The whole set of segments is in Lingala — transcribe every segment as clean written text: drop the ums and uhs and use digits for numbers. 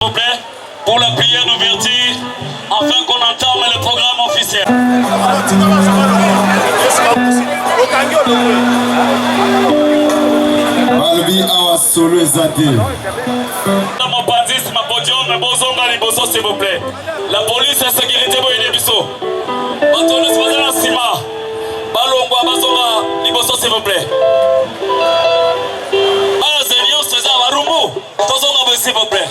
S'il vous plaît, pour la prière d'ouverture, afin qu'on entame le programme officiel. S'il vous plaît. La police et sécurité vont aider Bisso. S'il vous plaît. S'il vous plaît.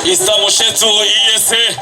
Estamos cheios IEC.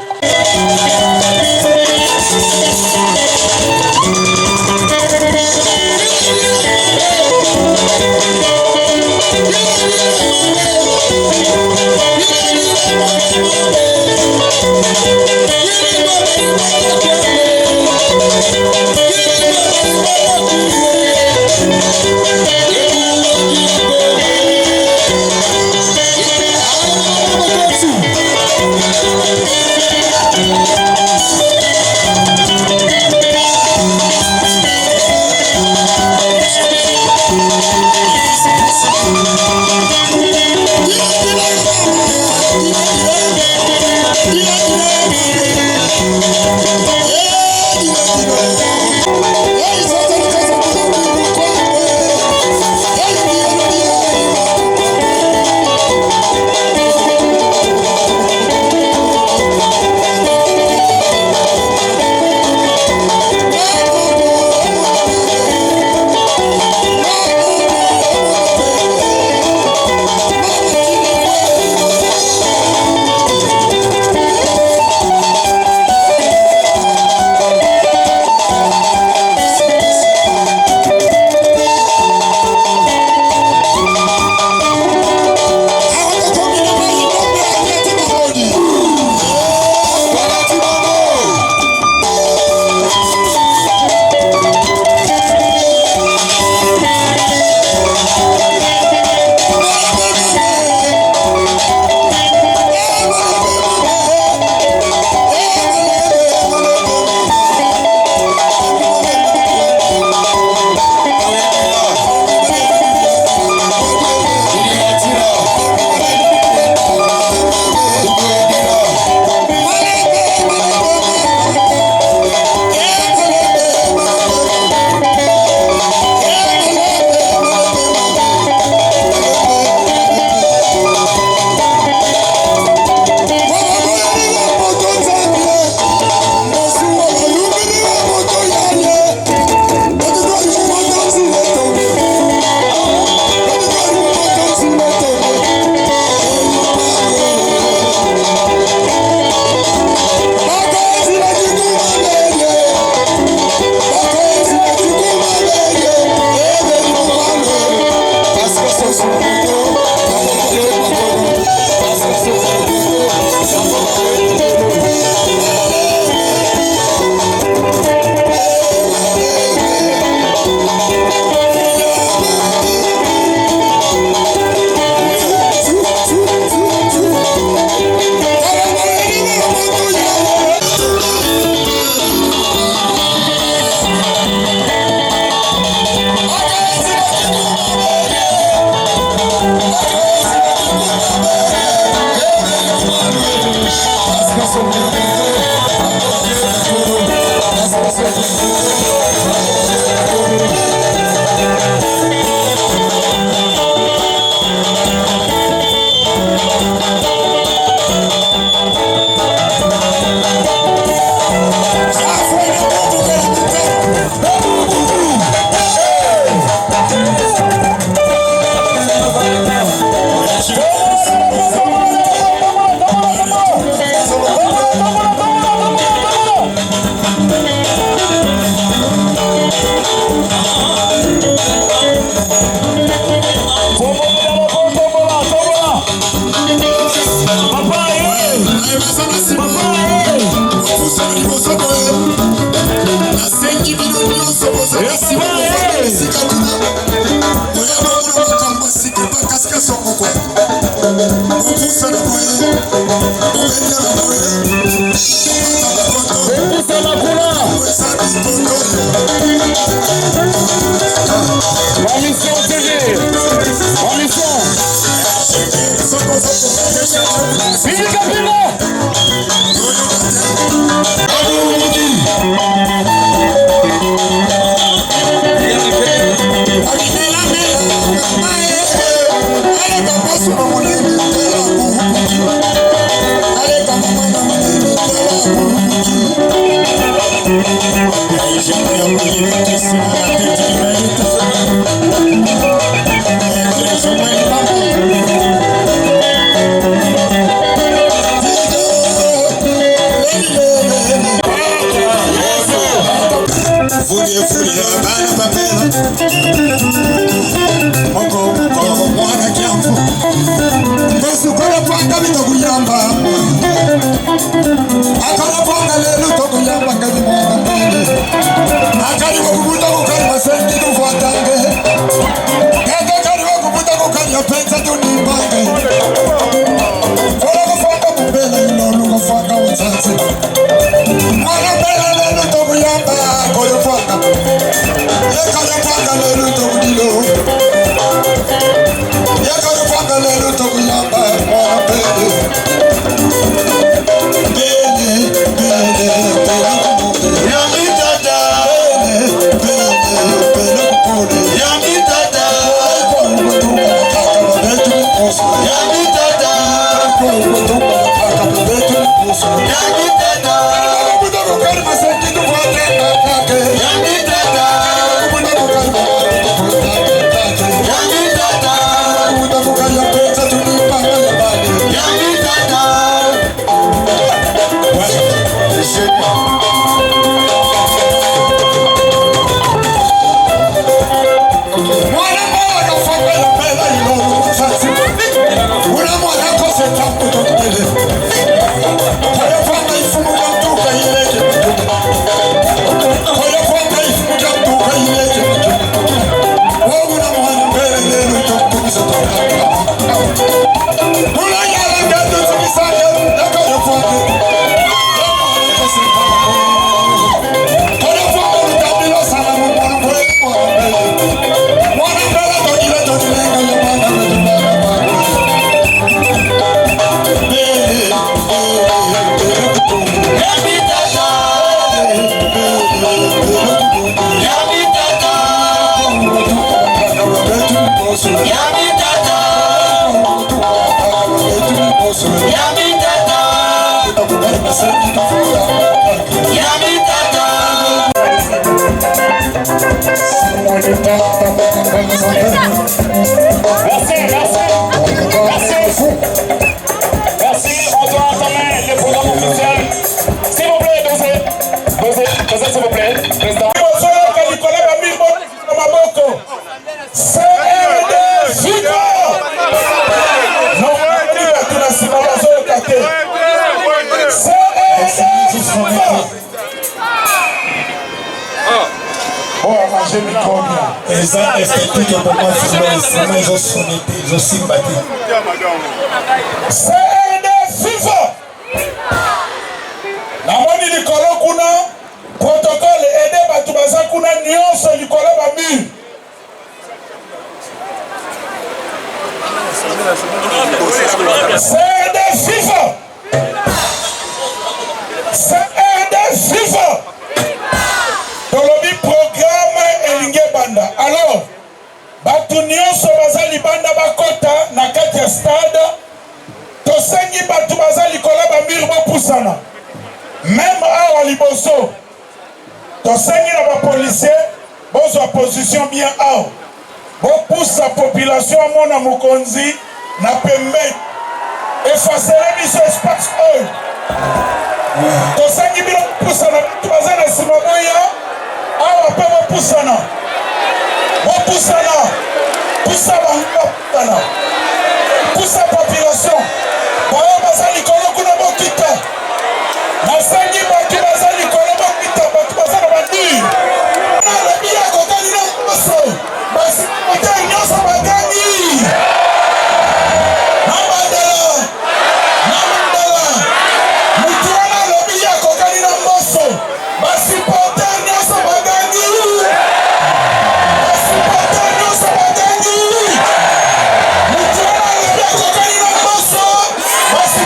Basi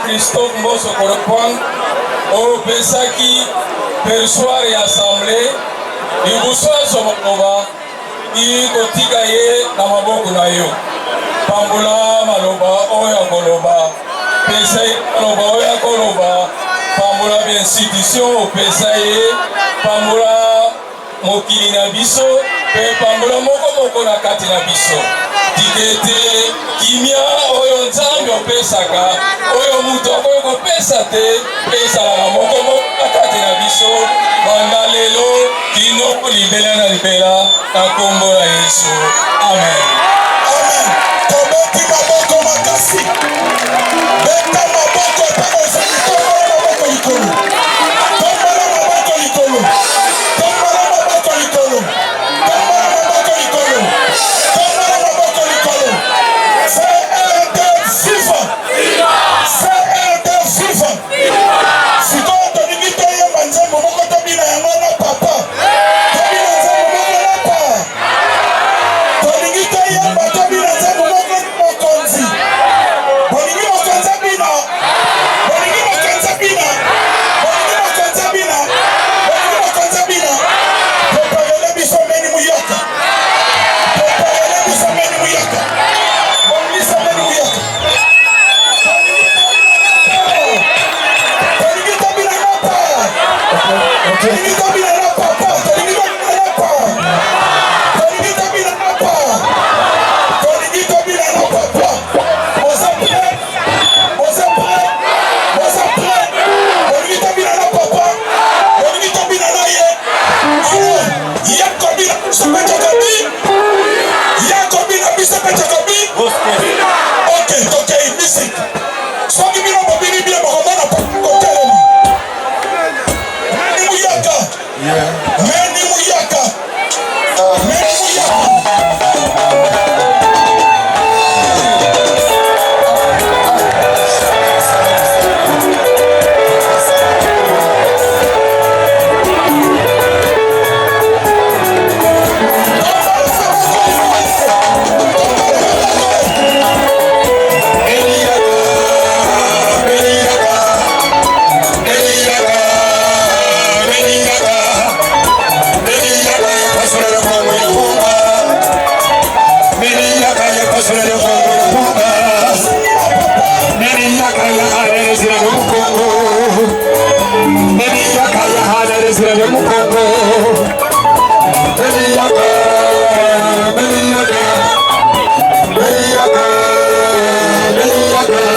Christophe Mboso Korokwan o pesaki persoir ya assemblée ibuswaso maloba ikotika ye na maboko na yo pambola maloba oya koloba pesa maloba oya koloba pambola institution o pesa ye pambola mokili na biso pe pambola moko na kati na biso tikete kimia oyo nzambe opesaka oyo mutu akoki kopesa te ezalaka moko na kati na biso banda lelo kino libela na libela na kombo ya Yesu. Amen. Amen. Tobeti maboko makasi. Beta maboko ozali maboko likolo. Tombala maboko likolo. Tombala maboko likolo. Tombala maboko likolo. Tombala maboko likolo. C'est un Dieu vivant. C'est un Dieu vivant. Siko tolingi toyemba nzembo moko tobina yango na papa. Tobina nzembo moko na papa. Tolingi toyemba tobina nzembo moko mokonzi. Bolingi mokonzi abina Sira de Mukongo, Beliaka, Beliaka, Beliaka, Beliaka,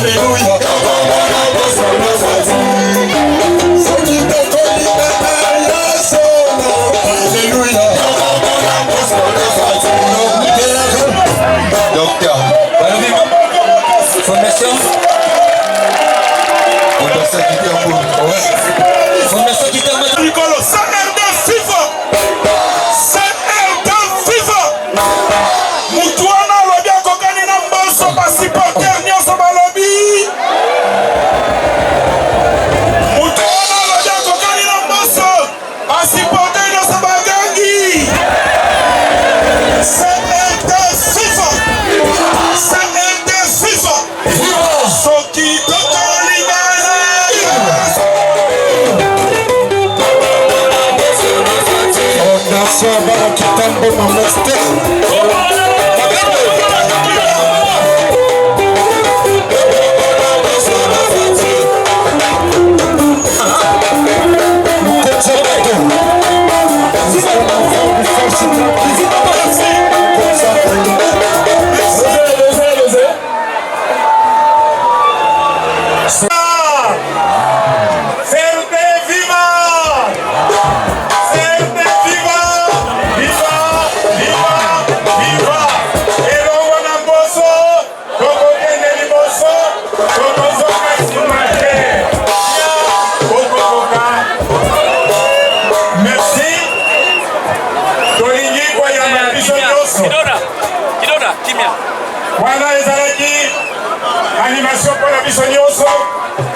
Hallelujah. Fondation. Fondation Kitambo. Ouais. Fondation Kitambo. Nicolo, CRD FIFA. CRD FIFA. Mutuana lobi akokani na mboso ba supporter nyonso balobi. Mutuana lobi akokani na mboso ba supporter nyonso bagangi. CRD FIFA. CRD FIFA. Soki tokoli bana. Fondation Bana Kitambo Mamoste. Wana ezalaki animation pour la biso nyonso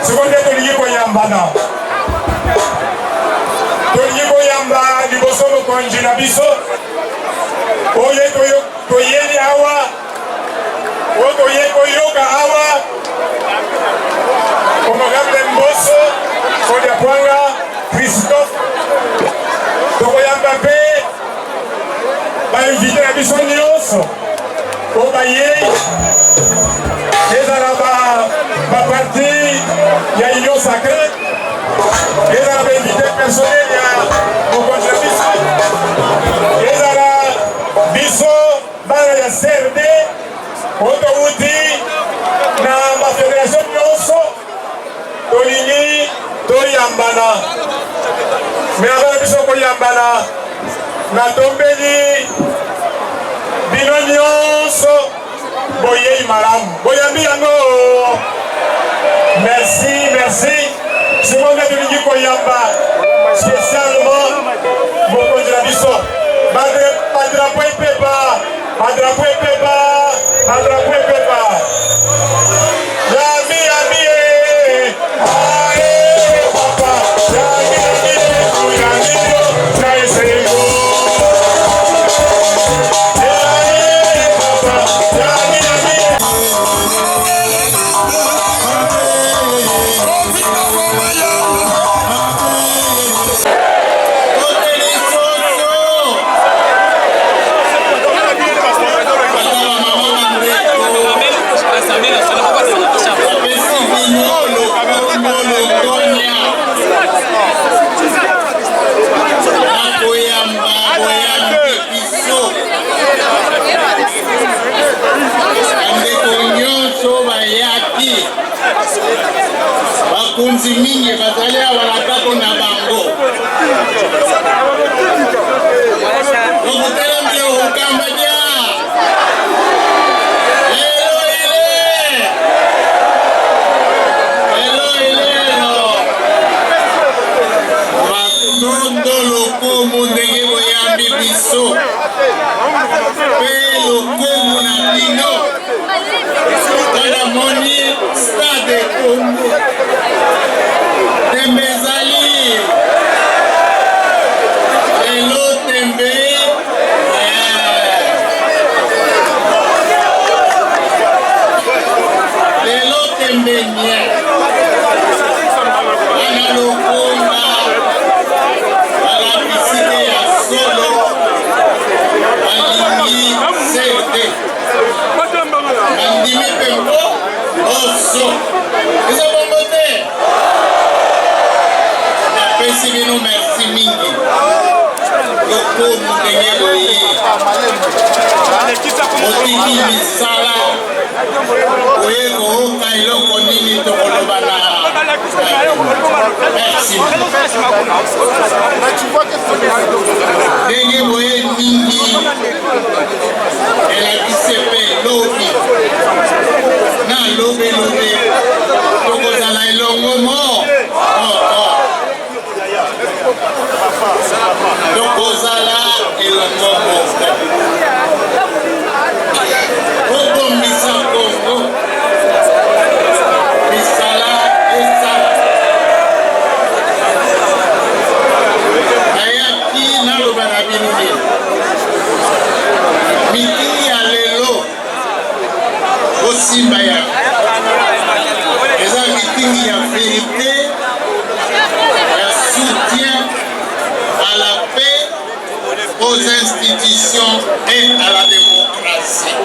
seconde tolingi koyambana tolingi koyamba liboso mokonzi na biso oyo toyeli awa oyo toyei koyoka awa honorable Mboso Fodia Pwanga Christophe tokoyamba mpe bainvite na biso nyonso Obaye, ma partie, il y a Union Sacrée, et dans la invité personnel, il y a mon contribution, et dans la biso, dans la CRD, Otouti, dans ma fédération Nyonso, Tolini, Toyambana. Mais avant la biso Koyambana, na tombeli, bino nyonso boyei malamu boyambi yango merci simonga tolingi koyamba spécialement mokonzi na biso badrapo epepa yambi ae papa yambi esengo bakunzi mingi bazali awa na kako na bango okutelembele okukamba dia elelo batondo lokomo ndenge boyambi biso mpe lokomo na bino tala moni stade Congo tembe ezali lelo tembe nye ana lokonga balabisite ya solo alingi sede andimi pembo oso eza bongo te napesi bino merci mingi lokomu ndenge boye otiki misala oye kooka eloko nini tokoloba na merci ndenge boye mingi elakisi mpe lobi na lobelobi tokozala elongo moko kobombisa Kongo misala esala ayaki naloba na bino nini mikili ya lelo osimba ya eza mitingi ya vérité ya soutien à la paix, aux institutions et à la démocratie.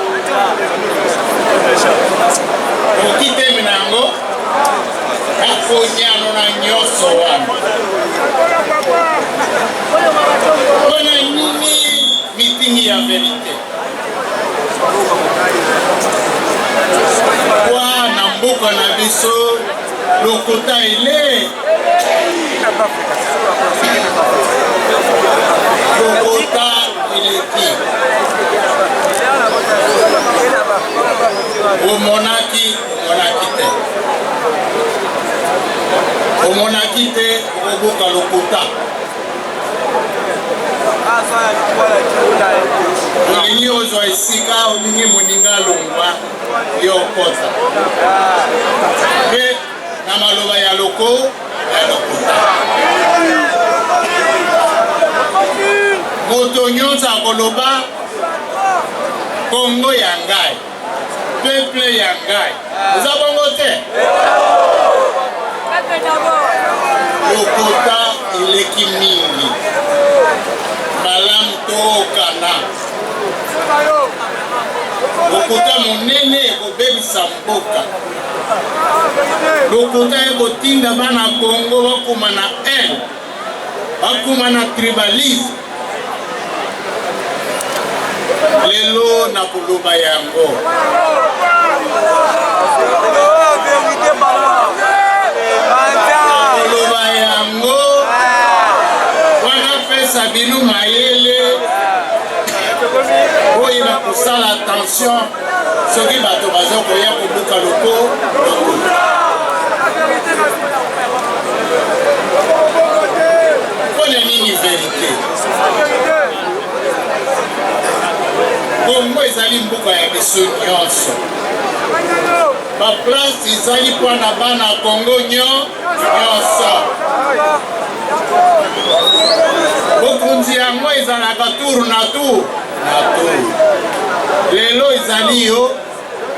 Okite minango akonyano na nyoso wana wana nini mitingi ya vérité kwa na mboka na biso lokota ele lokota ileki omonaki te okoboka lokota olingi ozwa esika olingi moninga longwa yo okota mpe na maloba ya loko ya lokota moto nyonso akoloba Kongo ya ngai peuple ya ngai eza bongo te lokota eleki mingi malamu tokana lokota monene ekobebisa mboka lokota ekotinda bana Kongo bakuma na haine bakuma na tribalisme lelo na koloba yango koloba yango wanapesa bino mayele oyo na kosala attention soki bato baza koya kobuka loko mpona nini verité Kongo ezali mboka ya biso nyonso baplace ezali mpona bana Kongo nyonso bokonzi yango ezalaka tour na tour lelo ezali yo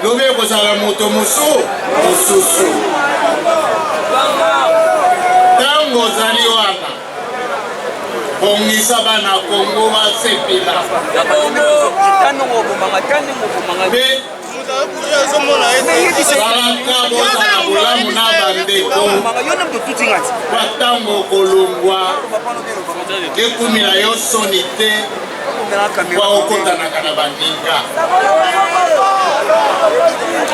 lobi ekozala moto mosusu ntango ozali wana bongisa bana Kongo basepela mpe balaka bozala bolamu na bandeko batango kolongwa ekumila yo soni te kwa okotanaka na baninga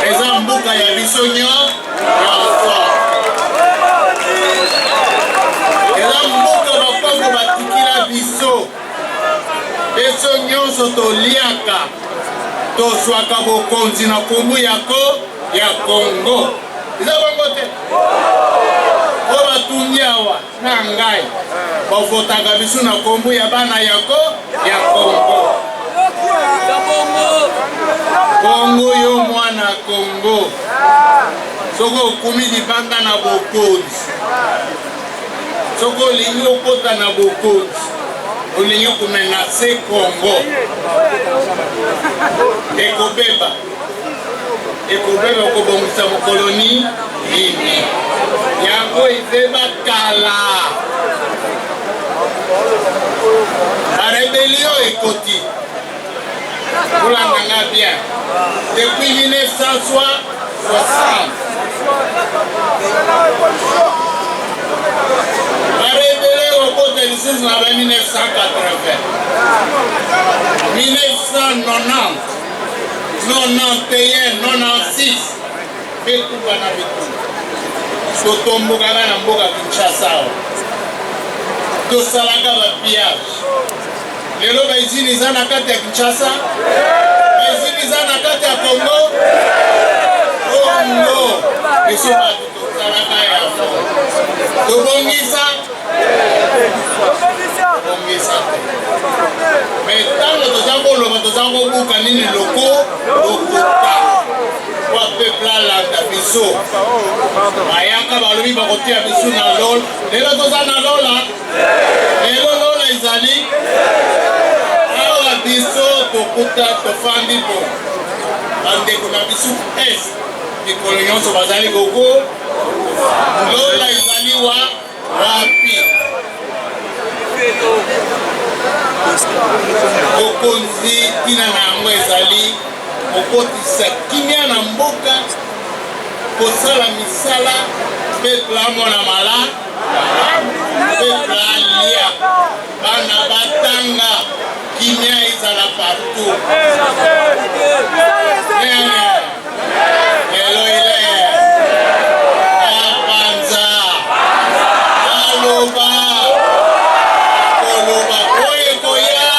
eza mboka ya biso nyonso eza mboka bakongo batikila biso nyonso toliaka tozwaka bokonzi na kombo ya Kongo eza bongo te o batundi awa na ngai bavotaka biso na kombo ya bana ya Kongo Kongo yo mwana Kongo soko okumi libanda na bokonzi soko olingi okota na bokonzi olingi kumenase Kongo ekobeba okobongisa mokoloni nini yango ezeba kala barebelio ekoti kolandanga bien depuis 1960 barebele okota lisusu na ba 1980 1990 91 96 betu bana betu totombokaka na mboka Kinshasa tosalaka bapillage lelo baizini eza na kati ya Kinshasa baizini eza na kati ya Kongo biso bato tosalaka yango tobongisa koloba tozango buka nini loko lokuta kwa peuple alanda biso bayaka balobi bakotia biso na lol lelo toza na lola lelo lola ezali awa biso tokuta tofandi po bandeko na biso es mikolo nyonso bazali koko lola ezali wapi okonzi tina na yango ezali okotisa kimia na mboka kosala misala peuple amona malamu peuple alia bana batanga kimia ezala partout lelo ile apanza aloba koloba koyekoya.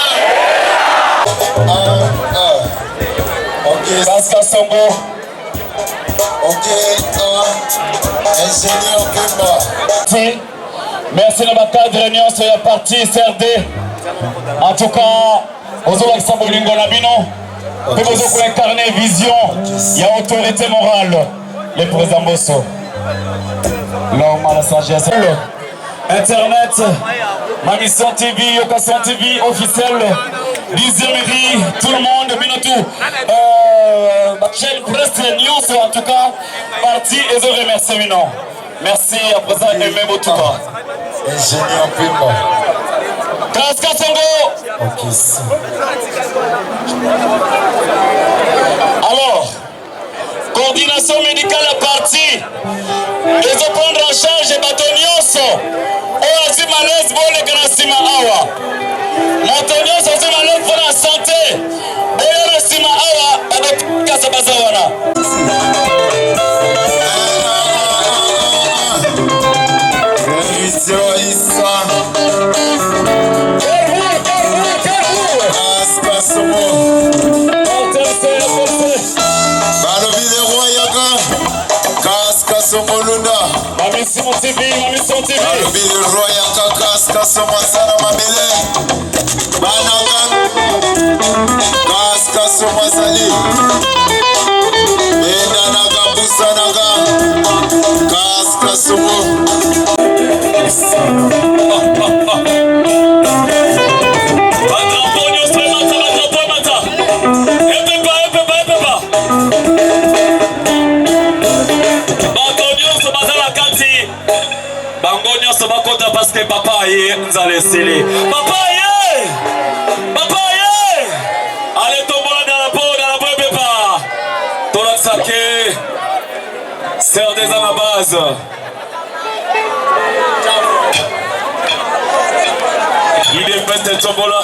Ok, Saskia Songo. Ok, ingénieur Kemba. Merci de ma cadre réunion sur la partie CRD. En tout cas, aux Alexandre Bolingo Nabino, nous avons incarné vision, il y a autorité morale. Les présidents Bosso. L'homme à la sagesse. Internet, ma mission TV, Occasion TV officielle. 10e midi, tout le monde, Binotou, ma chaîne Presse News, en tout cas, parti et je remercie Minon. Merci à présent et même au tout cas. Ingénieur Kemba. Saskia Songo. Ok. Alors, coordination médicale à partie, ils vont prendre en charge les bâtonnioso. Oazima lesbo le grasima awa. Montonioso zima lesbo la santé. Oya lesima awa, abot kasa bazawana. Mami Mission TV, Mami Mission TV. Balobi roi ya kakas kasoma sana mamele. Bananga kas kasoma sali. Benda naga busa naga kas kasomo. Badrapo news mata, badrapo mata. Epepa. Bango nyonso bakota parce que papa ye nzale sele. Papa ye! Allez tombola dans la peau pepa. Tola sake. Serre des à la base. Il est prêt de tombola.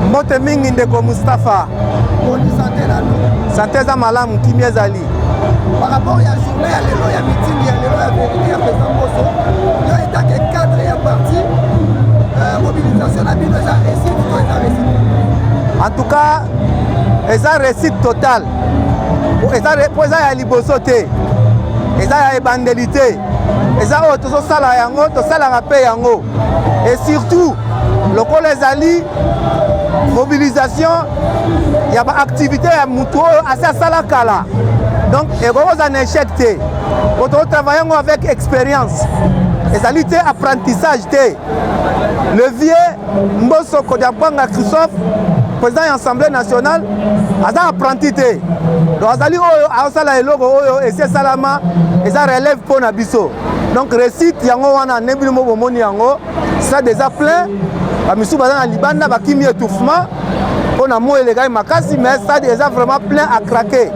Mbote mingi ndeko Mustafa. Santé za malamu kimia ezali. Par rapport à la journée, à l'élo, il y a meeting, il y a l'élo, il y a vérité, il y a président Bosso. Il y a été cadre et parti. Mobilisation, la bille déjà réussite, tout est réussite. En tout cas, eza réussite totale. Eza ya liboso te. Eza ya ebandelité. Eza oyo tozosala yango, tosalaka mpe yango. Et surtout, lokola ezali mobilisation, il y a une activité à Moutou assez à kala. Donc, il y a un échec. On travaille avec expérience. Et ça lutte apprentissage. Le vieux Mbosso Kodiapanga Christophe, président de l'Assemblée nationale, a un apprenti. Donc, il y a un logo et c'est Salama et ça relève pour Nabiso. Donc, récite, il y a un Nebulmo Bomoni Yango, ça déjà plein. Bamisou Bazan à Libanda, Bakimi étouffement. On a moins les gars makasi mais ça déjà vraiment plein à craquer.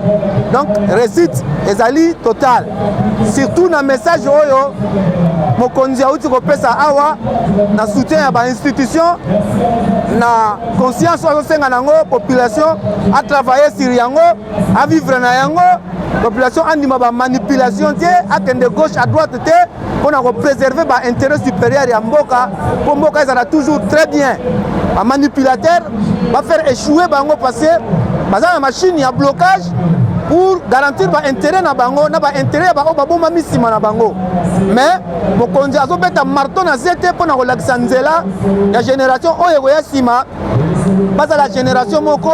Donc réussite ezali total. Surtout na message oyo mokonzi auti ko pesa awa na soutien à ba institution na conscience oyo senga nango population à travailler sur yango à vivre na yango population andima ba manipulation tie akende gauche à droite te pour na préserver ba intérêt supérieur ya mboka pour mboka ça toujours très bien. Un manipulateur va faire échouer bango parce que la machine il y a blocage pour garantir l'intérêt na bango na ba intérêt ba obaboma misima na bango. Mais mokonzi azobeta marteau na zete pona kolakisa nzela ya génération oyo ya sima basa la génération moko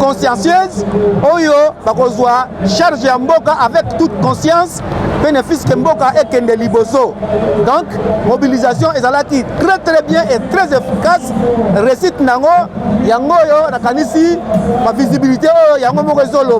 consciencieuse oyo bakozwa charge ya mboka avec toute conscience bénéfice que mboka ekende liboso. Donc mobilisation ezalaki très bien et très efficace. Réussite nango yango yo nakanisi ma visibilité oyo yango moko ezoloba